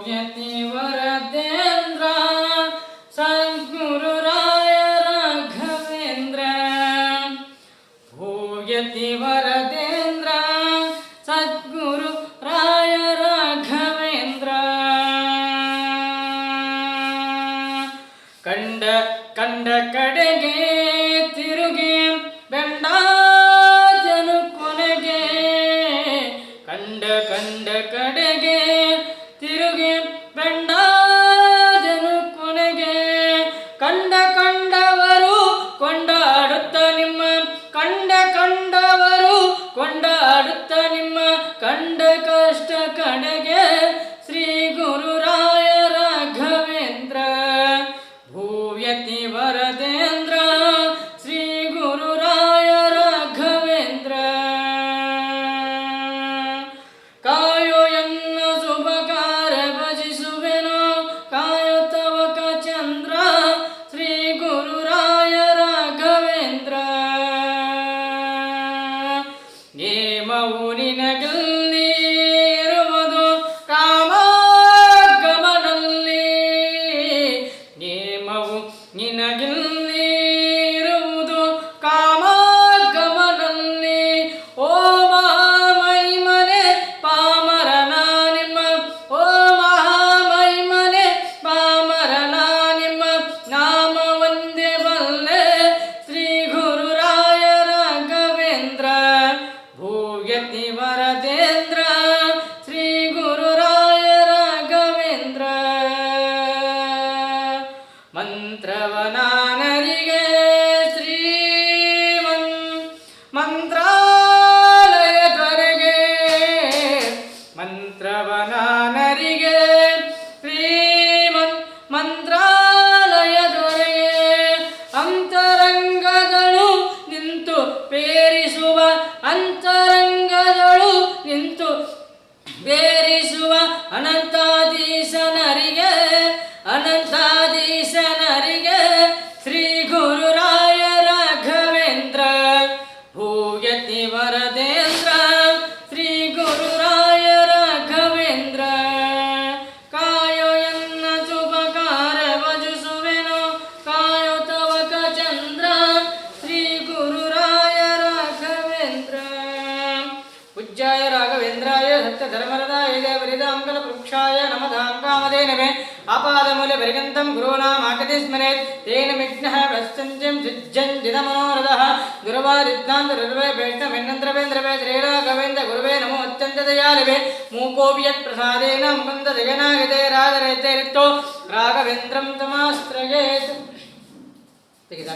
ಯತಿವರದೇಂದ್ರ ಸದ್ಗುರುರಾಯ ರಾಘವೇಂದ್ರ ಯತಿವರದೇಂದ್ರ ಸದ್ಗುರು ರಾಯ ರಾಘವೇಂದ್ರ ಕಂಡ ಕಂಡ ಕಡೆಗೆ ತಿರುಗಿ ಬೆಂಡಾಜನು ಕೊನೆಗೆ ಕಂಡ ಕಂಡ ಕಡೆಗೆ ತಿರುಗಿ ಬೆಂಡಾಜನು ಕೊನೆಗೆ ಕಂಡ ಕಂಡವರು ಕೊಂಡಾಡುತ್ತ ನಿಮ್ಮ ಕಂಡ ಕಂಡವರು ಕೊಂಡಾಡುತ್ತ ನಿಮ್ಮ ಕಂಡ ಕಷ್ಟ ಕಡೆಗೆ ಶ್ರೀ ಗುರುರಾಯ ರಾಘವೇಂದ್ರ ಭೂಯತಿ ವರದೇಂದ್ರ ಶ್ರೀ ಗುರುರಾಯ ರಾಘವೇಂದ್ರ ಕಾಯೋ ಎನ್ನ ಶುಭಕಾರ ಭಜಿಸುವೆನೋ ಕಾಯೋ ತವಕ ಚಂದ್ರ ಶ್ರೀ ಗುರುರಾಯ ರಾಘವೇಂದ್ರ ನೇಮವು ನಿನಗಲ್ಲಿ ಇರುವುದು ಕಾಮಗಮನಲ್ಲಿ ನೇಮವು ನಿನಗಿಲ್ಲಿ ಇರುವುದು ಕಾಮಗಮನಲ್ಲಿ ಓ ಮಹಾಮಹಿಮನೆ ಪಾಮರನ ನಿಮ್ಮ ಓ ಮಹಾಮಹಿಮನೆ ಪಾಮರನ ನಿಮ್ಮ ನಾಮ ಒಂದೇ ಬಲ್ಲೆ ಶ್ರೀ ಗುರುರಾಯ ರಾಘವೇಂದ್ರ ಭೂಯತಿ ವರದೇಂದ್ರ ಶ್ರೀ ಗುರುರಾಯ ರಾಘವೇಂದ್ರ ಮಂತ್ರವನಾನರಿಗೆ ಮಂತ್ರಾಲಯದವರೆಗೆ ಮಂತ್ರವನಾನರಿಗೆ ಮಂತ್ರಾಲಯದವರೆಗೆ ಅಂತರಂಗದಳು ನಿಂತು ಪೇರಿಸುವ ಅಂತರಂಗದಳು ನಿಂತು ಬೇರಿಸುವ ಅನಂತಾಧೀಶನರಿಗೆ ಅನಂತಾಧೀಶನರಿಗೆ ಶ್ರೀ ಗುರುರಾಯ ರಾಘವೇಂದ್ರ ಭೂಯತಿ ವರದೇಂದ್ರ ಶ್ರೀ ಗುರುರಾಯ ರಾಘವೇಂದ್ರ ಕಾಯೋ ಎನ್ನ ಶುಭಕಾರ ಭಜಿಸುವೆನೋ ಕಾಯೋ ತವಕ ಚಂದ್ರ ಶ್ರೀ ಗುರುರಾಯ ರಾಘವೇಂದ್ರ ಪೂಜ್ಯಾಯ ರಾಘವೇಂದ್ರಾಯ ಸತ್ಯಧರ್ಮರದಾಯ ದೇವರಿದಾಂಗಲ ವೃಕ್ಷಾಯ ನಮಧಾಂ ಕಾಮಧೇನವೇ ಆಪಾದಮೂಲೆ ಪರ್ಯಂತಂ ಗುರುನಾಮಾಕತಿ ಸ್ಮರೇತ್ ತೇನ ವಿಘ್ನಃ ಪಶ್ಯಂತ್ಯಂ ಸಿದ್ಧ್ಯಂಜಿತಮನೋರಥಃ ಗುರುವಾದಿತ್ನಾಂತರುರ್ವೇ ವೈಷ್ಣವೇಂದ್ರವೇಂದ್ರವೇ ಶ್ರೀರಾಘವೇಂದ್ರ ಗುರುವೇ ನಮೋ ಅತ್ಯಂತ ದಯಾಲವೇ ಮೂಕೋಪಿ ಯತ್ ಪ್ರಸಾದೇನ ಮುಕುಂದ ಜಗನಾಗತೆ ರಾಧರೇತೇರಿತ್ತೋ ರಾಘವೇಂದ್ರಂ ತಮಾಶ್ರಯೇತ್ ತೆಗೆದ